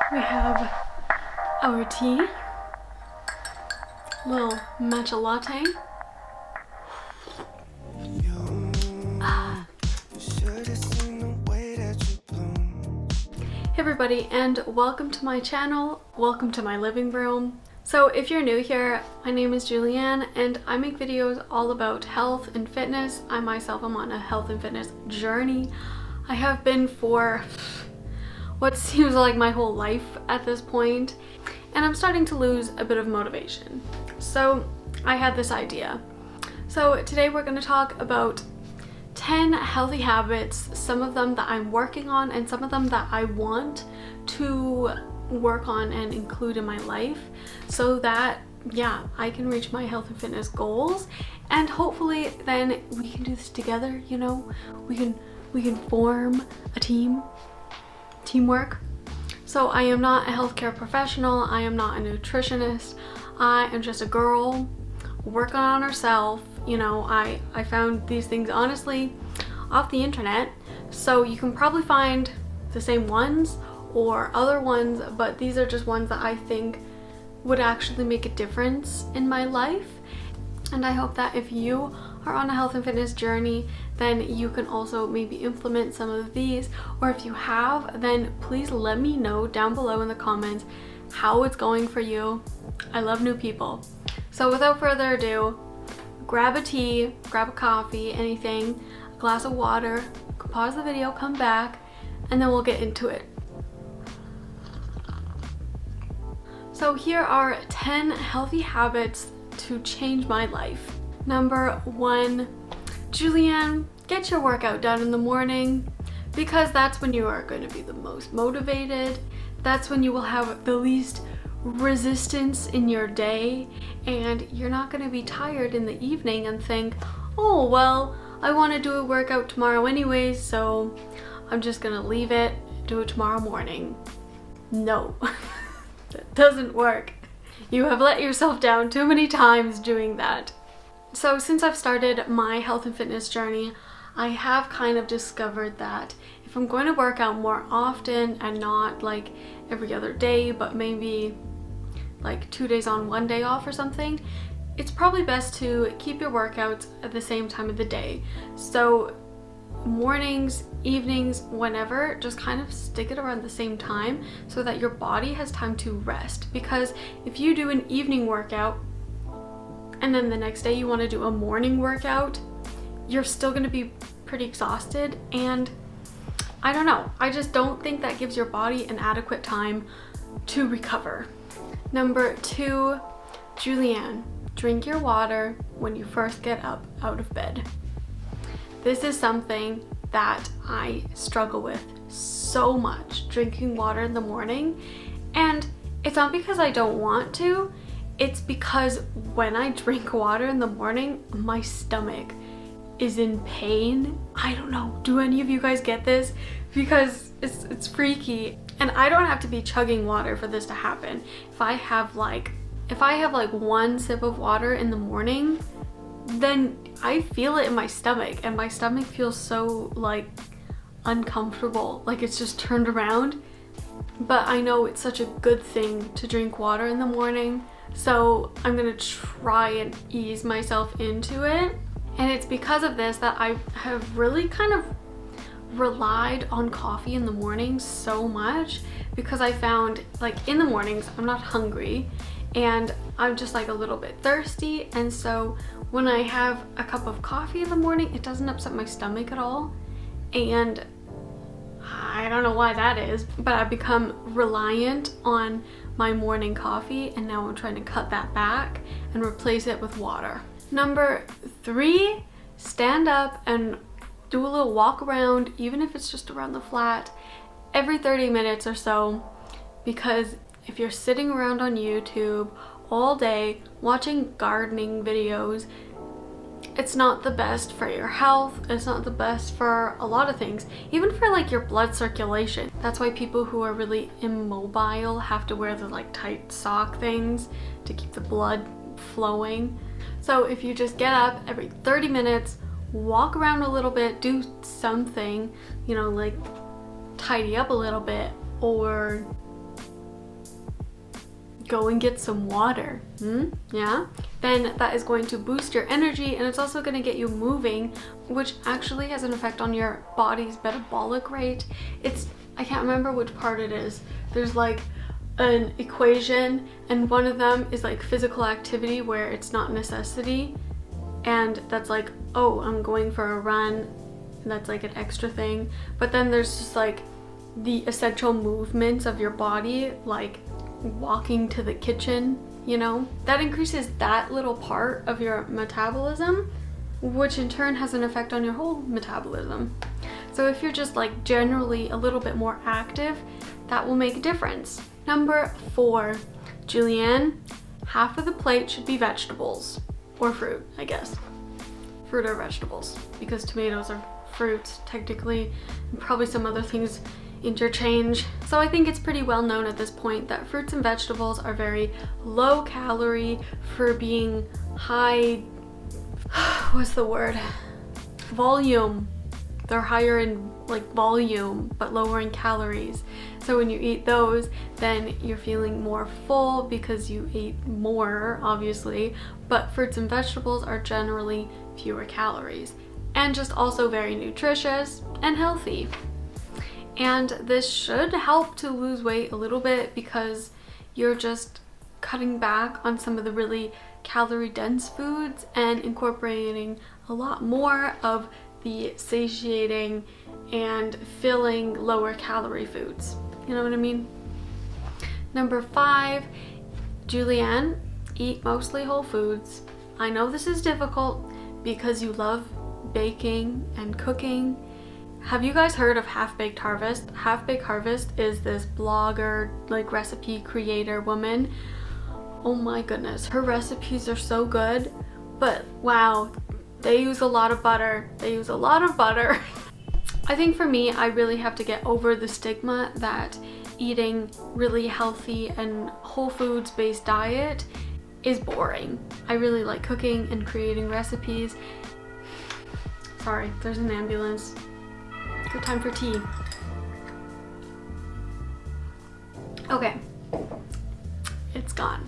We have our tea, little matcha latte. Hey everybody, and welcome to my channel. Welcome to my living room. So if you're new here, my name is Julianne and I make videos all about health and fitness. I myself am on a health and fitness journey. I have been for what seems like my whole life at this point, and I'm starting to lose a bit of motivation. So I had this idea. So today we're going to talk about 10 healthy habits, some of them that I'm working on and some of them that I want to work on and include in my life so that, yeah, I can reach my health and fitness goals, and hopefully then we can do this together, you know? We can form a teamwork. So I am not a healthcare professional, I am not a nutritionist, I am just a girl working on herself. You know, I found these things honestly off the internet, so you can probably find the same ones or other ones, but these are just ones that I think would actually make a difference in my life. And I hope that if you are on a health and fitness journey, then you can also maybe implement some of these, or if you have, then please let me know down below in the comments how it's going for you. I love new people. So without further ado, grab a tea, grab a coffee, anything, a glass of water, pause the video, come back, and then we'll get into it. So here are 10 healthy habits to change my life. Number 1, Julianne, get your workout done in the morning, because that's when you are going to be the most motivated. That's when you will have the least resistance in your day, and you're not going to be tired in the evening and think, oh well, I want to do a workout tomorrow anyways, so I'm just gonna leave it, do it tomorrow morning. No. That doesn't work. You have let yourself down too many times doing that. So since I've started my health and fitness journey, I have kind of discovered that if I'm going to work out more often and not like every other day, but maybe like 2 days on, 1 day off or something, it's probably best to keep your workouts at the same time of the day. So mornings, evenings, whenever, just kind of stick it around the same time so that your body has time to rest. Because if you do an evening workout and then the next day you want to do a morning workout, you're still going to be pretty exhausted, and I don't know, I just don't think that gives your body an adequate time to recover. Number 2, Julianne, drink your water when you first get up out of bed. This is something that I struggle with so much, drinking water in the morning. And it's not because I don't want to, it's because when I drink water in the morning, my stomach is in pain. I don't know, do any of you guys get this? Because it's freaky. And I don't have to be chugging water for this to happen. If I have like 1 sip of water in the morning, then I feel it in my stomach, and my stomach feels so like uncomfortable, like it's just turned around. But I know it's such a good thing to drink water in the morning, so I'm gonna try and ease myself into it. And it's because of this that I have really kind of relied on coffee in the morning so much, because I found like in the mornings I'm not hungry and I'm just like a little bit thirsty, and so when I have a cup of coffee in the morning, it doesn't upset my stomach at all. And I don't know why that is, but I've become reliant on my morning coffee, and now I'm trying to cut that back and replace it with water. Number 3, stand up and do a little walk around, even if it's just around the flat, every 30 minutes or so, because if you're sitting around on YouTube all day watching gardening videos, it's not the best for your health, it's not the best for a lot of things, even for like your blood circulation. That's why people who are really immobile have to wear the like tight sock things to keep the blood flowing. So if you just get up every 30 minutes, walk around a little bit, do something, you know, like tidy up a little bit, or go and get some water. Yeah, then that is going to boost your energy, and it's also going to get you moving, which actually has an effect on your body's metabolic rate. I can't remember which part it is. There's like an equation, and one of them is like physical activity where it's not necessity, and that's like, oh, I'm going for a run, and that's like an extra thing. But then there's just like the essential movements of your body, like walking to the kitchen, you know, that increases that little part of your metabolism, which in turn has an effect on your whole metabolism. So if you're just like generally a little bit more active, that will make a difference. Number 4, Julianne, half of the plate should be vegetables or fruit, I guess. Fruit or vegetables, because tomatoes are fruits technically, and probably some other things interchange. So I think it's pretty well known at this point that fruits and vegetables are very low calorie for being high, what's the word? Volume. They're higher in like volume, but lower in calories. So when you eat those, then you're feeling more full because you ate more, obviously, but fruits and vegetables are generally fewer calories and just also very nutritious and healthy. And this should help to lose weight a little bit because you're just cutting back on some of the really calorie dense foods and incorporating a lot more of the satiating and filling lower calorie foods. You know what I mean? Number 5, Julianne, eat mostly whole foods. I know this is difficult because you love baking and cooking. Have you guys heard of Half Baked Harvest? Half Baked Harvest is this blogger, like recipe creator woman. Oh my goodness, her recipes are so good, but wow, they use a lot of butter. They use a lot of butter. I think for me, I really have to get over the stigma that eating really healthy and whole foods based diet is boring. I really like cooking and creating recipes. Sorry, there's an ambulance. Good time for tea. Okay, it's gone.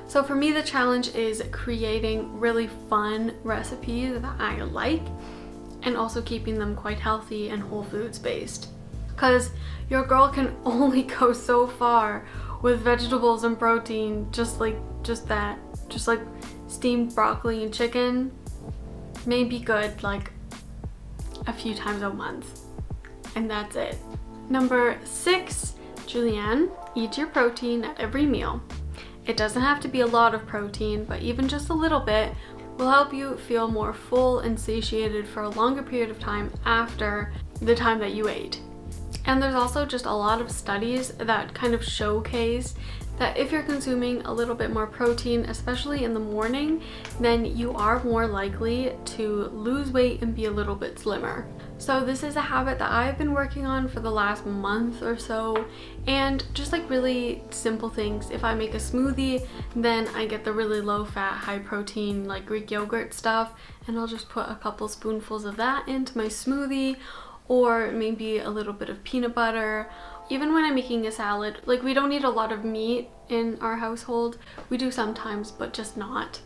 So for me, the challenge is creating really fun recipes that I like and also keeping them quite healthy and whole foods based. Because your girl can only go so far with vegetables and protein, just like steamed broccoli and chicken may be good like a few times a month, and that's it. Number 6, Julianne, eat your protein at every meal. It doesn't have to be a lot of protein, but even just a little bit will help you feel more full and satiated for a longer period of time after the time that you ate. And there's also just a lot of studies that kind of showcase that if you're consuming a little bit more protein, especially in the morning, then you are more likely to lose weight and be a little bit slimmer. So this is a habit that I've been working on for the last month or so, and just like really simple things. If I make a smoothie, then I get the really low fat, high protein like Greek yogurt stuff, and I'll just put a couple spoonfuls of that into my smoothie, or maybe a little bit of peanut butter. Even when I'm making a salad, like we don't eat a lot of meat in our household. We do sometimes, but just not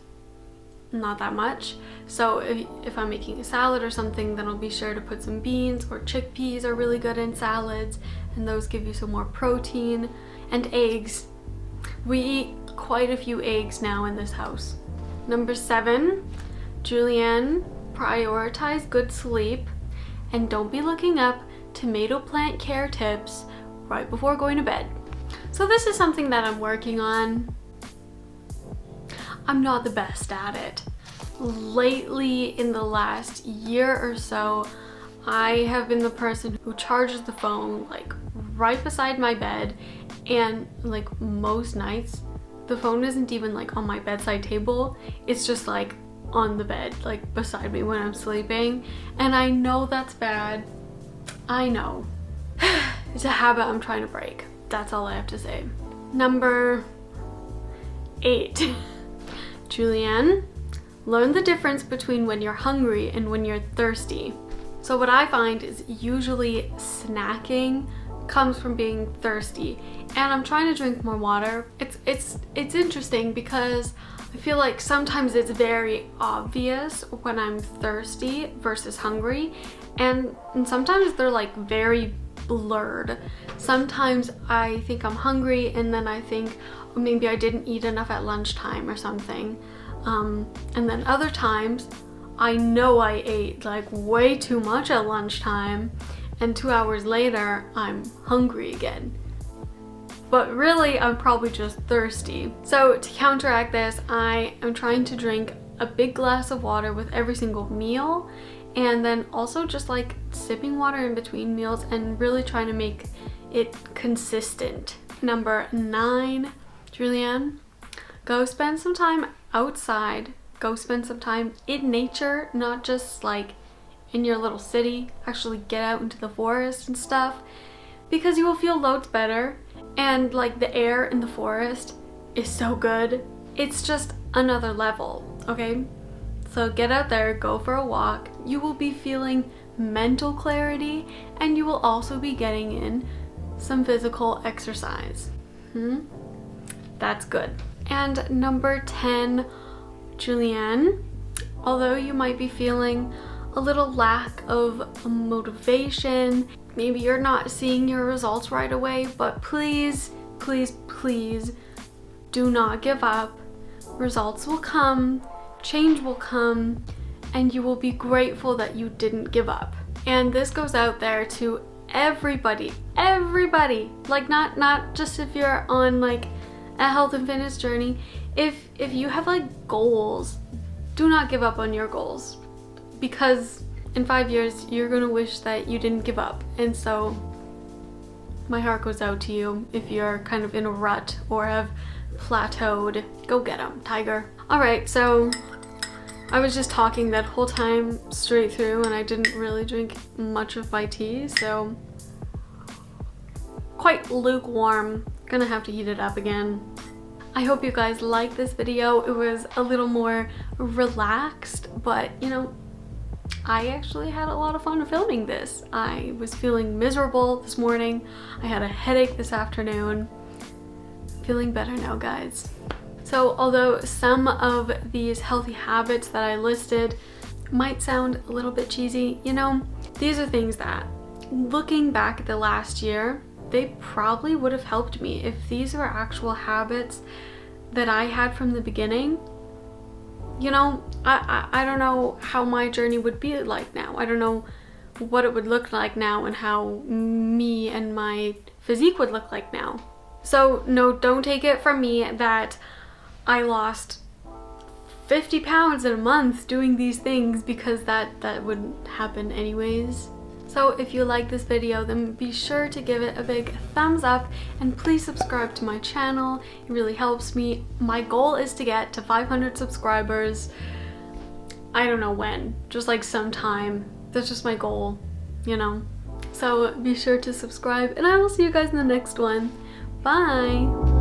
that much. So if I'm making a salad or something, then I'll be sure to put some beans, or chickpeas are really good in salads, and those give you some more protein. And eggs. We eat quite a few eggs now in this house. Number 7, Julianne, prioritize good sleep and don't be looking up tomato plant care tips right before going to bed. So this is something that I'm working on. I'm not the best at it. Lately, in the last year or so, I have been the person who charges the phone like right beside my bed, and like most nights the phone isn't even like on my bedside table, it's just like on the bed, like beside me when I'm sleeping. And I know that's bad. I know. It's a habit I'm trying to break. That's all I have to say. Number 8. Julianne, learn the difference between when you're hungry and when you're thirsty. So what I find is usually snacking comes from being thirsty, and I'm trying to drink more water. It's interesting because I feel like sometimes it's very obvious when I'm thirsty versus hungry, and sometimes they're like very blurred. Sometimes I think I'm hungry and then I think, oh, maybe I didn't eat enough at lunchtime or something. And then other times I know I ate like way too much at lunchtime, and 2 hours later I'm hungry again. But really I'm probably just thirsty. So to counteract this, I am trying to drink a big glass of water with every single meal, and then also just like sipping water in between meals and really trying to make it consistent. Number 9, Julianne, go spend some time outside. Go spend some time in nature, not just like in your little city. Actually get out into the forest and stuff, because you will feel loads better. And like the air in the forest is so good. It's just another level, okay? So get out there, go for a walk. You will be feeling mental clarity, and you will also be getting in some physical exercise. That's good. And number 10, Julianne, although you might be feeling a little lack of motivation, maybe you're not seeing your results right away, but please, please, please do not give up. Results will come, change will come, and you will be grateful that you didn't give up. And this goes out there to everybody, like not just if you're on like a health and fitness journey. If you have like goals, do not give up on your goals, because in 5 years you're gonna wish that you didn't give up. And so my heart goes out to you if you're kind of in a rut or have plateaued. Go get them, tiger. All right, so I was just talking that whole time straight through and I didn't really drink much of my tea, so quite lukewarm. Gonna have to heat it up again. I hope you guys liked this video. It was a little more relaxed, but you know, I actually had a lot of fun filming this. I was feeling miserable this morning. I had a headache this afternoon. Feeling better now, guys. So although some of these healthy habits that I listed might sound a little bit cheesy, you know, these are things that, looking back at the last year, they probably would have helped me if these were actual habits that I had from the beginning. You know, I don't know how my journey would be like now. I don't know what it would look like now and how me and my physique would look like now. So no, don't take it from me that I lost 50 pounds in a month doing these things, because that wouldn't happen anyways. So if you like this video, then be sure to give it a big thumbs up, and please subscribe to my channel. It really helps me. My goal is to get to 500 subscribers. I don't know when, just like sometime. That's just my goal, you know? So be sure to subscribe, and I will see you guys in the next one. Bye!